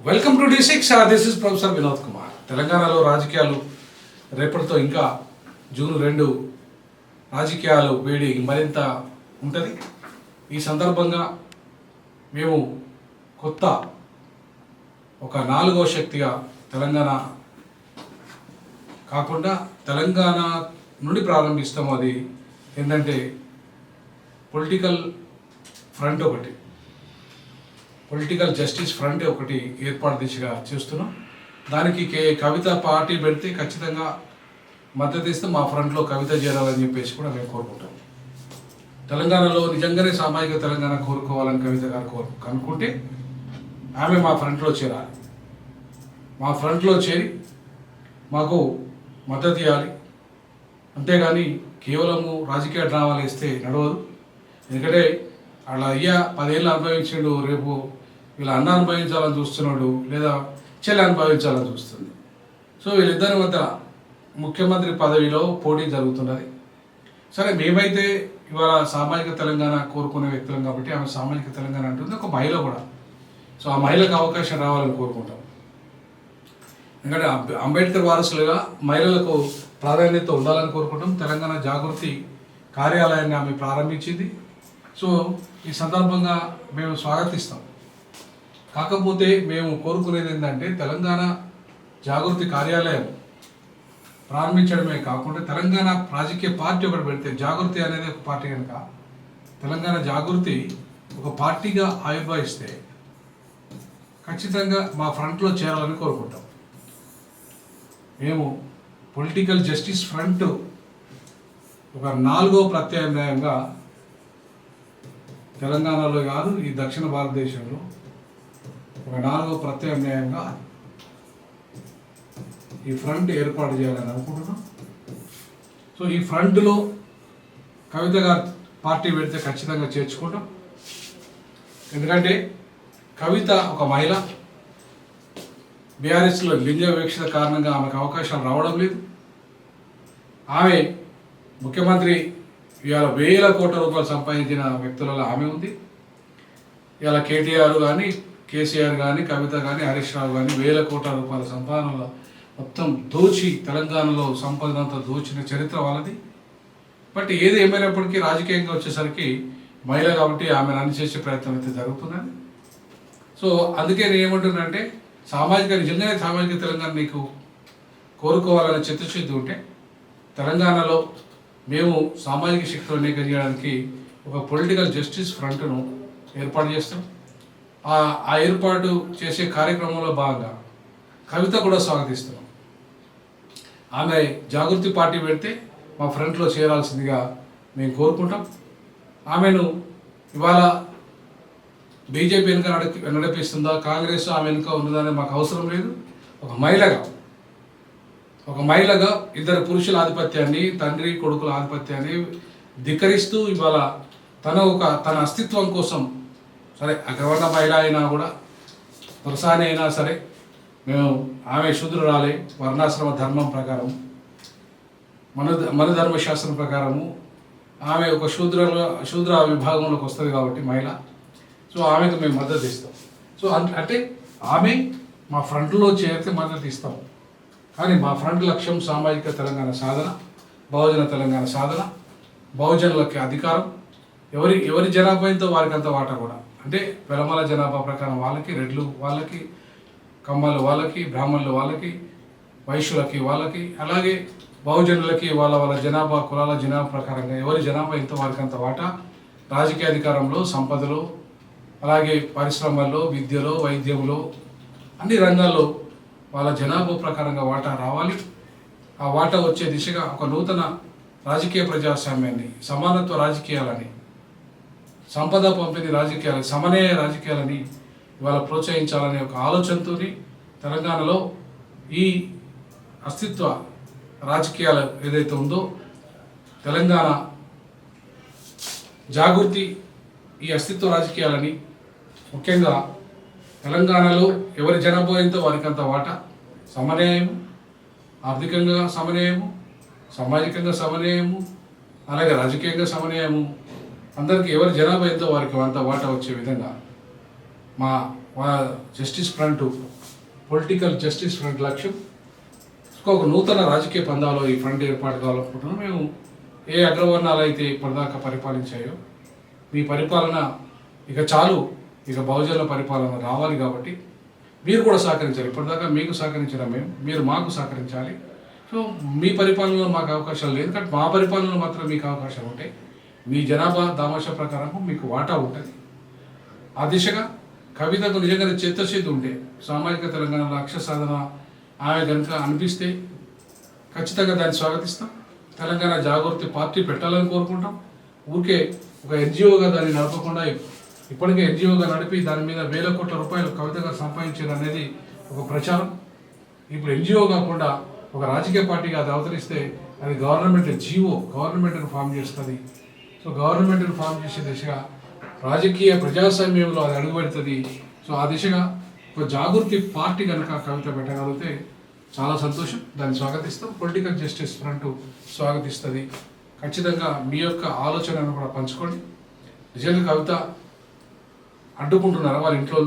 Welcome to D6. This is professor Vinod Kumar. తెలంగాణలో రాజకీయాలు రేపటితో ఇంకా జూన్ 2 రాజకీయాలు వేడి మరింత ఉంటుంది. ఈ సందర్భంగా మేము కొత్త ఒక 4వ శక్తిగా తెలంగాణ కాకుండా తెలంగాణ నుండి ప్రారంభిస్తాము. అది ఏంటంటే పొలిటికల్ ఫ్రంట్ ఒకటి, పొలిటికల్ జస్టిస్ ఫ్రంట్ ఒకటి ఏర్పాటు దిశగా చేస్తున్నాం. దానికి కవిత పార్టీ పెడితే ఖచ్చితంగా మద్దతు ఇస్తే మా ఫ్రంట్లో కవిత చేరాలని చెప్పేసి కూడా మేము కోరుకుంటాం. తెలంగాణలో నిజంగానే సామాజిక తెలంగాణ కోరుకోవాలని కవిత గారు అనుకుంటే ఆమె మా ఫ్రంట్లో చేరాలి. మా ఫ్రంట్లో చేరి మాకు మద్దతు ఇవ్వాలి. అంతేగాని కేవలము రాజకీయ డ్రామాలు వేస్తే నడవదు. ఎందుకంటే అలా అయ్యా 10 ఏళ్ళు అనుభవించాడు, రేపు వీళ్ళ అన్న అనుభవించాలని చూస్తున్నాడు, లేదా చెల్లి అనుభవించాలని చూస్తుంది. సో వీళ్ళిద్దరి మధ్య ముఖ్యమంత్రి పదవిలో పోటీ జరుగుతున్నది. సరే, మేమైతే ఇవాళ సామాజిక తెలంగాణ కోరుకునే వ్యక్తులం కాబట్టి ఆమె సామాజిక తెలంగాణ అంటుంది, ఒక మహిళ కూడా. సో ఆ మహిళకు అవకాశం రావాలని కోరుకుంటాం. ఎందుకంటే అంబేద్కర్ వారసులుగా మహిళలకు ప్రాధాన్యత ఉండాలని కోరుకుంటాం. తెలంగాణ జాగృతి కార్యాలయాన్ని ఆమె ప్రారంభించింది. సో ఈ సందర్భంగా మేము స్వాగతిస్తాం. కాకపోతే మేము కోరుకునేది ఏంటంటే తెలంగాణ జాగృతి కార్యాలయం ప్రారంభించడమే కాకుండా తెలంగాణ రాజకీయ పార్టీ ఒకటి పెడితే, జాగృతి అనేది ఒక పార్టీ కనుక తెలంగాణ జాగృతి ఒక పార్టీగా ఆవిర్భవిస్తే ఖచ్చితంగా మా ఫ్రంట్లో చేరాలని కోరుకుంటాం. మేము పొలిటికల్ జస్టిస్ ఫ్రంట్ ఒక 4వ ప్రత్యామ్నాయంగా తెలంగాణలో కాదు, ఈ దక్షిణ భారతదేశంలో ఒక 4వ ప్రత్యామ్నాయంగా ఈ ఫ్రంట్ ఏర్పాటు చేయాలని అనుకుంటున్నాం. సో ఈ ఫ్రంట్లో కవిత గారు పార్టీ పెడితే ఖచ్చితంగా చేర్చుకుంటాం. ఎందుకంటే కవిత ఒక మహిళ, బీఆర్ఎస్లో లింగ వివక్షత కారణంగా ఆమెకు అవకాశాలు రావడం లేదు. ఆమె ముఖ్యమంత్రి ఇవాళ 1000 కోట్ల రూపాయలు సంపాదించిన వ్యక్తులలో ఆమె ఉంది. ఇవాళ కేటీఆర్ కానీ, కేసీఆర్ కానీ, కవిత కానీ, హరీష్ రావు కానీ 1000 కోట్ల రూపాయల సంపాదనలో మొత్తం దోచి తెలంగాణలో సంపదనంతా దోచిన చరిత్ర వాళ్ళది. బట్ ఏది ఏమైనప్పటికీ రాజకీయంగా వచ్చేసరికి మహిళ కాబట్టి ఆమెను అణిచేసే ప్రయత్నం అయితే జరుగుతున్నది. సో అందుకే నేను ఏమంటున్నానంటే నిజంగానే సామాజిక తెలంగాణ నీకు కోరుకోవాలనే చిత్తశుద్ధి ఉంటే తెలంగాణలో మేము సామాజిక శక్తులు అనేకం చేయడానికి ఒక పొలిటికల్ జస్టిస్ ఫ్రంట్ను ఏర్పాటు చేస్తాం. ఆ ఏర్పాటు చేసే కార్యక్రమంలో భాగంగా కవిత కూడా స్వాగతిస్తున్నాం. ఆమె జాగృతి పార్టీ పెడితే మా ఫ్రంట్లో చేరాల్సిందిగా మేము కోరుకుంటాం. ఆమెను ఇవాళ బీజేపీ వెనుక నడిపిస్తుందా, కాంగ్రెస్ ఆమె వెనుక ఉన్నదని మాకు అవసరం లేదు. ఒక మహిళగా 2 పురుషుల ఆధిపత్యాన్ని, తండ్రి కొడుకుల ఆధిపత్యాన్ని ధిక్కరిస్తూ ఇవాళ తన అస్తిత్వం కోసం, సరే అగ్రవర్ణ మహిళ అయినా కూడా పురసాని అయినా సరే, మేము ఆమె శూద్రురాలే, వర్ణాశ్రమ ధర్మం ప్రకారం మన ధర్మశాస్త్రం ప్రకారము ఆమె ఒక శూద్ర విభాగంలోకి వస్తుంది కాబట్టి మహిళ. సో ఆమెకు మేము మద్దతు ఇస్తాం. సో అంటే ఆమె మా ఫ్రంట్లో చేరితే మద్దతు ఇస్తాం. కానీ మా ఫ్రంట్ లక్ష్యం సామాజిక తెలంగాణ సాధన, బహుజన తెలంగాణ సాధన, బహుజనులకి అధికారం, ఎవరి జనాభా ఎంతో వారికి అంత వాటా కూడా. అంటే వెలమల జనాభా ప్రకారం వాళ్ళకి, రెడ్లు వాళ్ళకి, కమ్మలు వాళ్ళకి, బ్రాహ్మణులు వాళ్ళకి, వైశ్యులకి వాళ్ళకి, అలాగే బహుజనులకి వాళ్ళ జనాభా కులాల జనాభా ప్రకారంగా ఎవరి జనాభా ఎంతో వారికి అంత వాటా, రాజకీయ అధికారంలో, సంపదలో, అలాగే పరిశ్రమల్లో, విద్యలో, వైద్యంలో, అన్ని రంగాల్లో వాళ్ళ జనాభా ప్రకారంగా వాటా రావాలి. ఆ వాటా వచ్చే దిశగా ఒక నూతన రాజకీయ ప్రజాస్వామ్యాన్ని, సమానత్వ రాజకీయాలని, సంపద పంపిణీ రాజకీయాలని, సమన్వయ రాజకీయాలని ఇవాళ ప్రోత్సహించాలనే ఒక ఆలోచనతో తెలంగాణలో ఈ అస్తిత్వ రాజకీయాలు ఏదైతే ఉందో తెలంగాణ జాగృతి ఈ అస్తిత్వ రాజకీయాలని, ముఖ్యంగా తెలంగాణలో ఎవరి జనాభా ఎంతో వారికి అంత వాటా, సమన్వయము, ఆర్థికంగా సమన్వయము, సామాజికంగా సమన్వయము, అలాగే రాజకీయంగా సమన్వయము, అందరికీ ఎవరి జనాభా ఎంతో వారికి అంత వాటా వచ్చే విధంగా మా justice front political justice front లక్ష్యం ఒక నూతన రాజకీయ పందాలో ఈ ఫ్రంట్ ఏర్పాటు కావాలనుకుంటున్నాం. మేము ఏ అగ్రవర్ణాలు అయితే ఇప్పటిదాకా పరిపాలించాయో మీ పరిపాలన ఇక చాలు, ఇక బహుజనుల పరిపాలన రావాలి కాబట్టి మీరు కూడా సహకరించాలి. ఇప్పటిదాకా మీకు సహకరించిన మీరు మాకు సహకరించాలి. సో మీ పరిపాలనలో మాకు అవకాశాలు లేదు, కానీ మా పరిపాలనలో మాత్రం మీకు అవకాశాలు ఉంటాయి. మీ జనాభా దామాషా ప్రకారం మీకు వాటా ఉంటుంది. ఆ దిశగా కవితకు నిజంగానే చిత్తశుద్ధి ఉంటే, సామాజిక తెలంగాణలో అక్షర సాధన ఆమె కనుక అనిపిస్తే ఖచ్చితంగా దాన్ని స్వాగతిస్తాం. తెలంగాణ జాగృతి పార్టీ పెట్టాలని కోరుకుంటాం. ఊరికే ఒక ఎన్జిఓగా దాన్ని నడపకుండా ఇప్పటికే ఎన్జిఓగా నడిపి దాని మీద వేల కోట్ల రూపాయలు కవితగా సంపాదించారు అనేది ఒక ప్రచారం. ఇప్పుడు ఎన్జిఓ కాకుండా ఒక రాజకీయ పార్టీగా అది అవతరిస్తే అది గవర్నమెంట్ని ఫామ్ చేస్తుంది. సో గవర్నమెంట్ని ఫామ్ చేసే దిశగా రాజకీయ ప్రజాస్వామ్యంలో అది అడుగుపెడుతుంది. సో ఆ దిశగా ఒక జాగృతి పార్టీ కనుక కవిత పెట్టగలిగితే చాలా సంతోషం, దాన్ని స్వాగతిస్తాం. పొలిటికల్ జస్టిస్ ఫ్రంట్ స్వాగతిస్తుంది. ఖచ్చితంగా మీ యొక్క ఆలోచనను కూడా పంచుకోండి. నిజంగా కవిత అడ్డుకుంటున్నారా వాళ్ళ ఇంట్లో,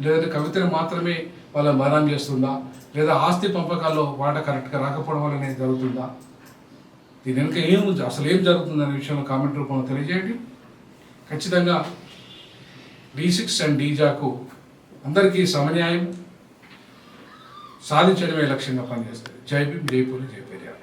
లేదంటే కవితను మాత్రమే వాళ్ళ మరణం చేస్తుందా, లేదా ఆస్తి పంపకాల్లో వాటా కరెక్ట్గా రాకపోవడం వల్లనే జరుగుతుందా, దీని వెనుక అసలు ఏం జరుగుతుందనే విషయంలో కామెంట్ రూపంలో తెలియజేయండి. ఖచ్చితంగా D6 అండ్ డీజాకు అందరికీ సమన్యాయం సాధించడమే లక్ష్యంగా పనిచేస్తుంది. జై భీమ్, జై పూరి, జై పెరియార్.